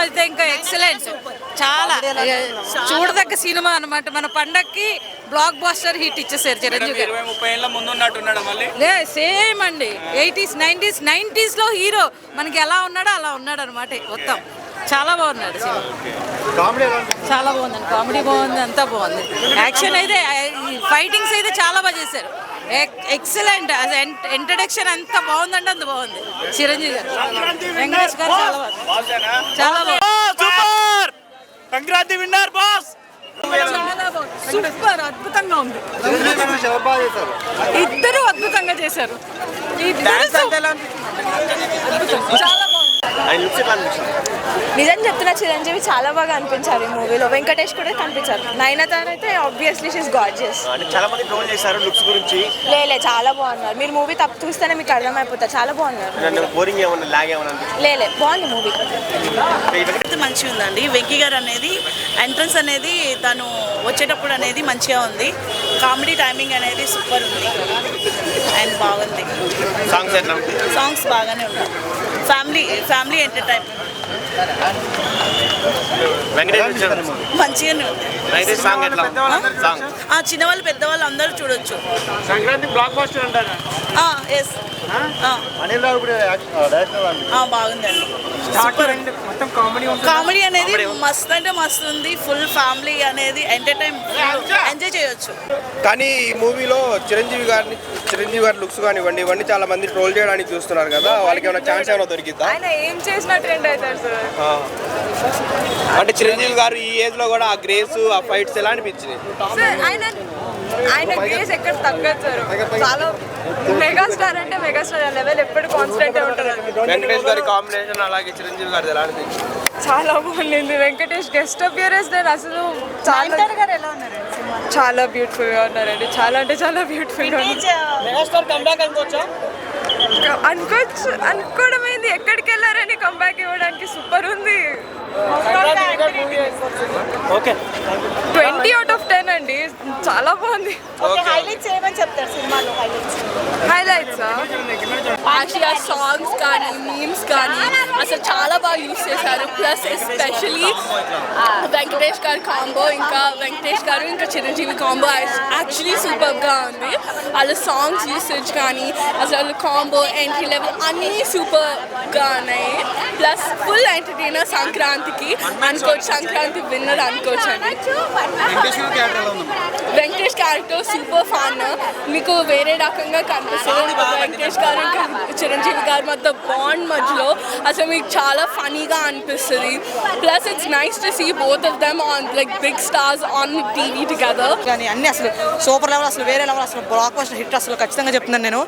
అయితే ఇంకా ఎక్సలెంట్, చాలా చూడదగ్గ సినిమా అనమాట. మన పండక్కి బ్లాక్ బాస్టర్ హిట్ ఇచ్చేసారు చిరంజీవి గారు. 20-30 ఏళ్ల ముందు ఉన్నట్టున్నాడు మళ్ళీ. సేమ్ అండి, 80s 90s లో హీరో మనకి ఎలా ఉన్నాడో అలా ఉన్నాడు అనమాట మొత్తం. చాలా బాగున్నాడు సినిమా, చాలా బాగుందండి. కామెడీ బాగుంది, అంతా బాగుంది. యాక్షన్ అయితే, ఫైటింగ్స్ అయితే చాలా బాగా చేశారు. ఎక్సలెంట్, ఇంట్రడక్షన్ ఎంత బాగుందంటే అంత బాగుంది. చిరంజీవి గారు, వెంకటేష్ గారు చాలా బాగుంది, చాలా బాగుంది. Sankranti winner boss. సూపర్, అద్భుతంగా ఉంది. ఇద్దరు అద్భుతంగా చేశారు. చాలా బాగుంది. నిజం చెప్తున్నా, చిరంజీవి చాలా బాగా అనిపించారు ఈ మూవీలో. వెంకటేష్ కూడా కనిపించారు. నయనతార అయితే ఆబ్వియస్లీ షీస్ గార్జియస్. చాలా మంది ట్రోల్ చేశారు లుక్స్ గురించి. లేలే, చాలా బాగున్నారు. మీరు మూవీ తప్పు చూస్తేనే మీకు అర్థమైపోతారు. చాలా బాగున్నారు. బోరింగ్ ఏమన్నా లాగ్ ఏమన్నా? లేలే, బాగుంది మూవీ. మంచిగా ఉందండి. వెంకీ గారు అనేది ఎంట్రన్స్ అనేది తను వచ్చేటప్పుడు అనేది మంచిగా ఉంది. కామెడీ టైమింగ్ అనేది సూపర్ ఉంది అండ్ బాగుంది. సాంగ్స్ బాగానే ఉన్నాయి. ఫ్యామిలీ ఎంటర్టైన్మెంట్ మంచిగానే ఉంది. చిన్నవాళ్ళు పెద్దవాళ్ళు అందరూ చూడొచ్చు. సంక్రాంతి బ్లాక్ బాస్టర్ అంటారా? ఎస్, బాగుందండి. కామెడీ అనేది మస్త్ అంటే మస్తు ఉంది. ఫుల్ ఫ్యామిలీ అనేది ఎంజాయ్ చేయొచ్చు. కానీ ఈ మూవీలో చిరంజీవి గారి లుక్స్ కానివ్వండి, ఇవన్నీ చాలా మంది ట్రోల్ చేయడానికి చూస్తున్నారు కదా, వాళ్ళకి ఏమైనా ఛాన్స్ ఏమైనా దొరికిద్దా? ఆయన ఏం చేసినా ట్రెండ్ అవుతారు సార్. అంటే చిరంజీవి గారు ఈ ఏజ్ లో కూడా ఆ గ్రేస్, ఆ ఫైట్స్ ఎలా అనిపించింది? ఆయన గ్రేస్ ఎక్కడ తగ్గదు సార్. చాలా మెగాస్టార్ అంటే మెగాస్టార్ లెవెల్ ఎప్పుడు కాన్స్టెంట్ ఉంటారు. వెంకటేష్ గారి కాంబినేషన్ అలాగే చిరంజీవి గారిది ఎలా అనిపించింది? చాలా బాగుంది. వెంకటేష్ గెస్ట్ అపియరెన్స్ నేను అసలు చాలా బ్యూటిఫుల్ గా ఉన్నారండి. చాలా అంటే చాలా బ్యూటిఫుల్ గా అనుకోవడమైంది. ఎక్కడికి వెళ్ళారని కంబ్యాక్ ఇవ్వడానికి సూపర్ ఉంది. 20 out of 10 అండి, చాలా బాగుంది. హైలైట్స్ ఆసియా సాంగ్స్ కానీ మీమ్స్ కానీ అసలు చాలా బాగా యూజ్ చేశారు. ప్లస్ ఎస్పెషలీ వెంకటేష్ గారి కాంబో, ఇంకా వెంకటేష్ గారు ఇంకా చిరంజీవి కాంబో యాక్చువల్లీ సూపర్గా ఉంది. వాళ్ళ సాంగ్స్ యూసేజ్ కానీ అసలు కాంబో ఎంట్రీ లెవెల్ అన్నీ సూపర్గా ఉన్నాయి. Plus full entertainer. సంక్రాంతికి అనుకోవచ్చు, సంక్రాంతి విన్నర్ అనుకోవచ్చు అండి. వెంకటేష్ క్యారెక్టర్ సూపర్ ఫన్, మీకు వేరే రకంగా కనిపిస్తుంది. వెంకటేష్ గారు ఇంకా చిరంజీవి గారి మధ్య బాండ్ మధ్యలో అసలు మీకు చాలా ఫనీగా అనిపిస్తుంది. Plus it's nice to see both of them on like big stars on TV together. కానీ అన్ని అసలు సూపర్ లెవెల్, అసలు వేరే లెవెల్, అసలు బ్లాక్ బస్టర్ హిట్. అసలు ఖచ్చితంగా చెప్తున్నాను నేను,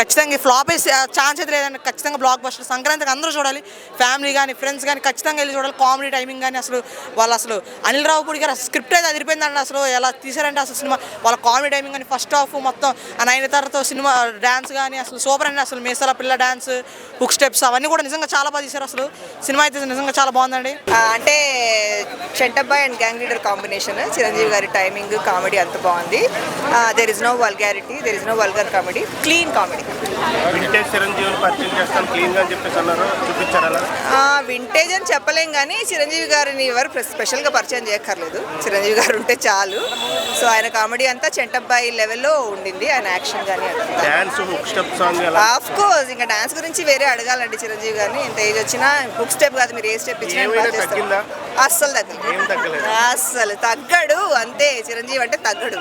ఖచ్చితంగా ఫ్లాప్ ఛాన్స్ అయితే లేదండి. ఖచ్చితంగా బ్లాక్ బస్టర్. సంక్రాంతికి అందరూ చూడాలి, ఫ్యామిలీ కానీ ఫ్రెండ్స్ కానీ ఖచ్చితంగా వెళ్ళి చూడాలి. కామెడీ టైమింగ్ కానీ అసలు వాళ్ళు అసలు అనిల్ రావుపూడి గారు స్క్రిప్ట్ అయితే అదిరిపోయిందండి. అసలు ఎలా తీసారంటే అసలు సినిమా వాళ్ళ కామెడీ టైమింగ్ కానీ ఫస్ట్ హాఫ్ మొత్తం ఆ నయనతారతో సినిమా డ్యాన్స్ కానీ అసలు సూపర్ అండి. అసలు మీసాల పిల్ల డ్యాన్స్, హుక్ స్టెప్స్ అవన్నీ కూడా నిజంగా చాలా బాగా తీశారు. అసలు సినిమా అయితే నిజంగా చాలా బాగుందండి. అంటే Chantabbai and gang leader combination. Chiranjeevi గారి టైమింగ్, కామెడీ అంత బాగుంది. There is no vulgarity, there is no vulgar comedy, clean comedy. Vintage చిరంజీవిని పరిచయం చేస్తాం క్లీన్ గా చెప్పేసి అన్నారు, చూపించారు. వింటేజ్ అని చెప్పలేం కానీ చిరంజీవి గారిని ఎవరు స్పెషల్గా పరిచయం చేయక్కర్లేదు. చిరంజీవి గారు ఉంటే చాలు. సో ఆయన కామెడీ అంతా చెంటబ్బాయి లెవెల్లో ఉండింది. ఆయన యాక్షన్ కానీ ఆఫ్ కోర్స్ ఇంకా డాన్స్ గురించి వేరే అడగాలండి చిరంజీవి గారిని. ఎంత ఏజ్ వచ్చినా హుక్ స్టెప్ కాదు, మీరు ఏ స్టెప్ ఇచ్చినా అస్సలు తగ్గలేదు. అస్సలు తగ్గడు, అంతే. చిరంజీవి అంటే తగ్గడు.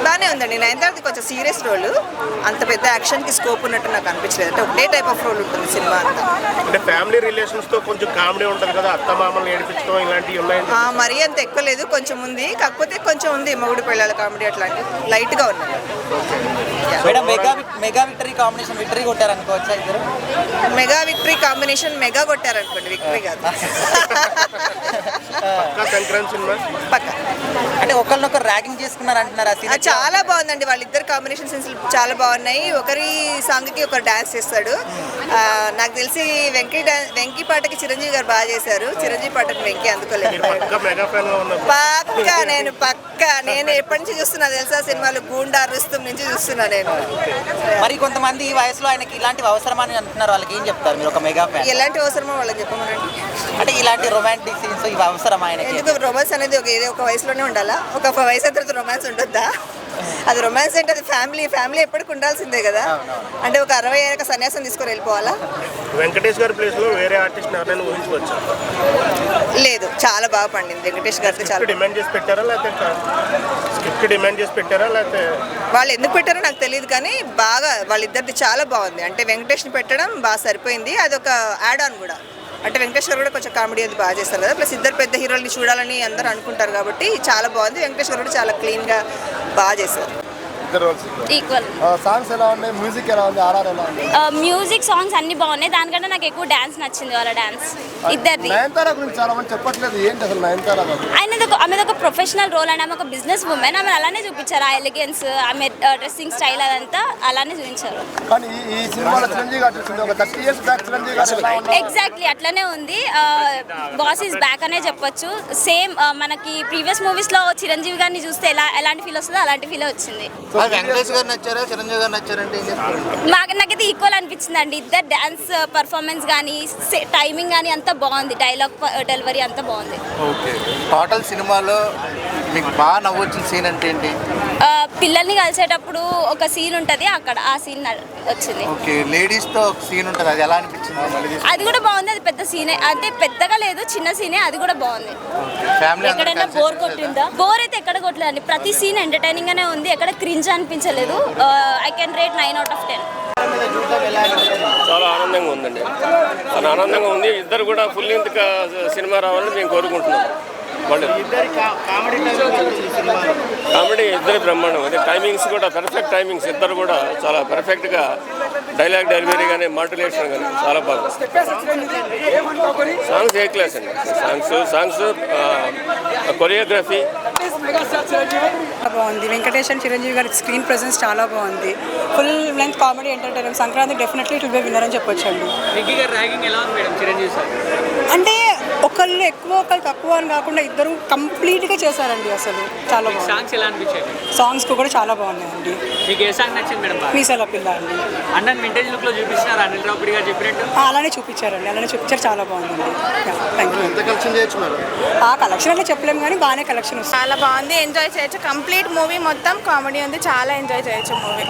బాగానే ఉందండి. నయనతారది కొంచెం సీరియస్ రోల్, అంత పెద్ద యాక్షన్కి స్కోప్ ఉన్నట్టు నాకు అనిపించలేదు. అంటే ఒకటే టైప్ ఆఫ్ రోల్ ఉంటుంది సినిమా అంతా. అంటే ఫ్యామిలీ రిలేషన్స్ తో కొంచెం కామెడీ ఉంటుంది కదా, అత్త మామల్ని ఏడిపించడం ఇలాంటివి ఉన్నాయి. మరీ అంత ఎక్కువ లేదు, కొంచెం ఉంది. కాకపోతే కొంచెం ఉంది మొగుడు పిల్లల కామెడీ అట్లాంటివి లైట్గా ఉన్నాయి. మెగా విక్టరీ కాంబినేషన్ విక్టరీ కొట్టారనుకోవచ్చా ఇద్దరు? మెగా విక్టరీ కాంబినేషన్ మెగా కొట్టారనుకోండి, విక్టరీ కాదు. సంక్రాంతి సినిమా పక్క అంటే ఒకరినొకరు ర్యాగింగ్ చేసుకున్నారు అంటున్నారు చాలా బాగుందండి. వాళ్ళిద్దరు కాంబినేషన్ సీన్స్ చాలా బాగున్నాయి. ఒకరి సాంగ్కి ఒకరు డాన్స్ చేస్తాడు. నాకు తెలిసి వెంకీ పాటకి చిరంజీవి గారు బాగా చేశారు. చిరంజీవి పాటకి వెంకీ అందుకోలేదు. నేను ఎప్పటి నుంచి చూస్తున్నా తెలుసా సినిమాలు గూండా రుస్తుం నుంచి చూస్తున్నా నేను. మరి కొంతమంది ఈ వయసులో ఆయనకి ఇలాంటివి అవసరమని అంటున్నారు, వాళ్ళకి ఏం చెప్తారు మీరు ఒక మెగా ఫ్యాన్? ఎలాంటి అవసరమో వాళ్ళకి చెప్పమనండి. అంటే ఇలాంటి రొమాంటిక్ సీన్స్ ఇవి అవసరం ఆయనకి? ఎందుకు రొమాన్స్ అనేది ఒక వయసులోనే ఉండాలా? ఒక వయసు తర్వాత రొమాన్స్ ఉండొద్దా? అది రొమాన్స్ అంటే అది ఫ్యామిలీ ఎప్పటికి ఉండాల్సిందే కదా. అంటే ఒక 60 ఏళ్ళకి సన్యాసం తీసుకొని వెళ్ళిపోవాలా? వెంకటేష్ గారి ప్లేస్ లో వేరే ఆర్టిస్ట్ ఎవరైనా ఊహించవచ్చు? లేదు, చాలా బాగా పండింది వెంకటేష్ గారికి. చాలా డిమాండ్ చేసి పెట్టారా లేకపోతే స్క్రిప్ట్ డిమాండ్ చేసి పెట్టారా లేకపోతే వాళ్ళు ఎందుకు పెట్టారో నాకు తెలియదు, కానీ బాగా వాళ్ళిద్దరిది చాలా బాగుంది. అంటే వెంకటేష్ని పెట్టడం బాగా సరిపోయింది. అది ఒక యాడ్ ఆన్ కూడా. అంటే వెంకటేష్ గారు కూడా కొంచెం కామెడీ అది బాగా చేస్తారు కదా. ప్లస్ ఇద్దరు పెద్ద హీరోల్ని చూడాలని అందరూ అనుకుంటారు కాబట్టి చాలా బాగుంది. వెంకటేష్ గారు కూడా చాలా క్లీన్గా బాగా చేశారు. ఈక్వల్. సాంగ్స్ ఎలా ఉన్నాయి, మ్యూజిక్ ఎలా ఉంది, ఆర్ఆర్ ఎలా ఉంది? మ్యూజిక్ సాంగ్స్ అన్ని బాగున్నాయి. దానికంటే నాకు ఎక్కువ డాన్స్ నచ్చింది, వాళ్ళ డాన్స్ ఇద్దరిది. నయనతార గురించి చాలా మంది చెప్పట్లేదు, ఏంటి అసలు నయనతార? ఆమెది ఒక ప్రొఫెషనల్ రోల్ అండ్ ఆమె ఒక బిజినెస్ ఉమెన్. ఆమె అలానే చూపించారు. ఆ ఎలిగెన్స్, ఆమె డ్రెస్సింగ్ స్టైల్ అదంతా అలానే చూపించారు. కానీ ఈ సినిమాలో చిరంజీవి గారు చూసింది ఒక 30 years బ్యాక్ చిరంజీవి గారు ఎగ్జాక్ట్లీ అట్లనే ఉంది. బాస్ ఈజ్ బ్యాక్ అనే చెప్పొచ్చు. సేమ్ మనకి ప్రీవియస్ మూవీస్ లో చిరంజీవి గారిని చూస్తే ఎలాంటి ఫీల్ వస్తుందో అలాంటి ఫీల్ వచ్చింది. వెంకటేష్ గారు నచ్చారా, చిరంజీవి గారు నచ్చారంటే నాకైతే ఈక్వల్ అనిపించింది అండి. ఇద్దరు డాన్స్ పర్ఫార్మెన్స్ కానీ టైమింగ్ కానీ అంతా బాగుంది. డైలాగ్ డెలివరీ అంతా బాగుంది. ఓకే. టోటల్ సినిమాలో మీకు బాగా నవ్వొచ్చిన సీన్ అంటే ఏంటి? పిల్లల్ని కలిసేటప్పుడు ఒక సీన్ ఉంటుంది, అక్కడ ఆ సీన్ వచ్చింది. ఓకే. లేడీస్ తో ఒక సీన్ ఉంటుంది, అది ఎలా అనిపించింది? అది కూడా బాగుంది. అది పెద్ద సీనే, అంటే పెద్దగా లేదు, చిన్న సీనే. అది కూడా బాగుంది. ఎక్కడైనా బోర్ కొట్టిందా? బోర్ అయితే ఎక్కడ కొట్టలేదండి. ప్రతి సీన్ ఎంటర్టైనింగ్ గానే ఉంది. ఎక్కడ క్రింజ్ అనిపించలేదు. I can rate 9 out of 10. చాలా ఆనందంగా ఉందండి. చాలా ఆనందంగా ఉంది. ఇద్దరు కూడా ఫుల్ లెంత్ సినిమా రావాలని మేము కోరుకుంటున్నాం. వాళ్ళు కామెడీ ఇద్దరు బ్రహ్మాండం. అదే టైమింగ్స్ కూడా పర్ఫెక్ట్ టైమింగ్స్. ఇద్దరు కూడా చాలా పర్ఫెక్ట్గా డైలాగ్ డెలివరీ కానీ మాడ్యులేషన్ కానీ చాలా బాగుంది. సాంగ్స్ ఏ క్లాస్ అండి. సాంగ్స్ కొరియోగ్రఫీ బాగుంది. వెంకటేష్ అండ్ చిరంజీవి గారి స్క్రీన్ ప్రెసెన్స్ చాలా బాగుంది. Full length comedy entertainer. Sankranti definitely it will be winner అని చెప్పొచ్చు అండి. అంటే ఒకళ్ళు ఎక్కువ ఒకళ్ళు తక్కువ అని కాకుండా ఇద్దరు కంప్లీట్గా చేశారండి. అసలు చాలా సాంగ్స్ ఎలా అనిపించాయి? సాంగ్స్ కూడా చాలా బాగున్నాయండి. మీకు ఏ సాంగ్ నచ్చింది మేడం? మీసాల పిల్ల అండి. అంటే వింటేజ్ లుక్ లో చూపిస్తున్నారు అనిల్ రావుపూడి గారు చెప్పినట్టు. అలానే చూపించారండి, అలానే చూపించారు. చాలా బాగుందండి. Thank you. ఎంత కలెక్షన్ చేయొచ్చు మేడం? ఆ కలెక్షన్ అంటే చెప్పలేము కానీ బాగానే కలెక్షన్ వస్తుంది. చాలా బాగుంది. ఎంజాయ్ చేయొచ్చు. కంప్లీట్ మూవీ మొత్తం కామెడీ ఉంది. చాలా ఎంజాయ్ చేయొచ్చు మూవీ.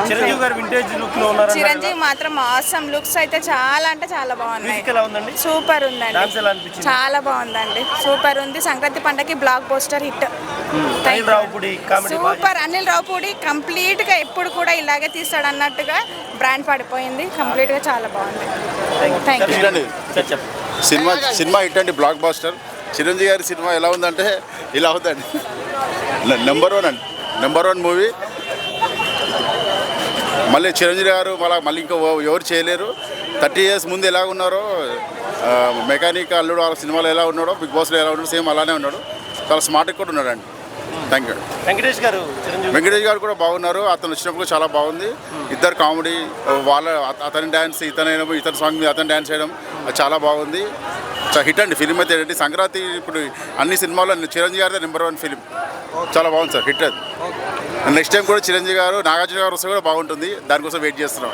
చిరంజీవి గారు వింటేజ్ లుక్ లో ఉన్నారు. చిరంజీవి మాత్రం ఆసమ్. లుక్స్ అయితే చాలా అంటే చాలా బాగున్నాయి. సూపర్ ఉందండి. చాలా బాగుందండి. సూపర్ ఉంది. సంక్రాంతి పండగకి block buster hit. Super. Anil Ravipudi complete గా ఎప్పుడు కూడా ఇలాగే తీస్తాడు అన్నట్టుగా బ్రాండ్ పడిపోయింది. కంప్లీట్ గా చాలా బాగుంది. సినిమా హిట్ అండి, బ్లాక్ బాస్టర్. చిరంజీవి గారి సినిమా ఎలా ఉందంటే ఇలా అవుతుందండి. నెంబర్ 1 అండి, నెంబర్ 1 మూవీ. మళ్ళీ చిరంజీవి గారు మళ్ళీ ఇంకా ఎవరు చేయలేరు. 30 years ముందు ఎలా ఉన్నారో, మెకానిక్ అల్లుడు ఆ సినిమాలో ఎలా ఉన్నాడో, బిగ్ బాస్లో ఎలా ఉన్నాడో సేమ్ అలానే ఉన్నాడు. చాలా స్మార్ట్గా కూడా ఉన్నాడండి. Thank you. వెంకటేష్ గారు కూడా బాగున్నారు. అతను వచ్చినప్పుడు చాలా బాగుంది. ఇద్దరు కామెడీ, అతని డ్యాన్స్, ఇతని సాంగ్ మీద అతను డ్యాన్స్ చేయడం అది చాలా బాగుంది. హిట్ అండి ఫిలిం అయితే. ఏంటి సంక్రాంతి ఇప్పుడు అన్ని సినిమాల్లో చిరంజీవి గారిదే నెంబర్ 1 ఫిలిం. చాలా బాగుంది సార్, హిట్ అది. నెక్స్ట్ టైం కూడా చిరంజీవి గారు, నాగార్జున గారు వస్తే కూడా బాగుంటుంది. దానికోసం వెయిట్ చేస్తున్నాం.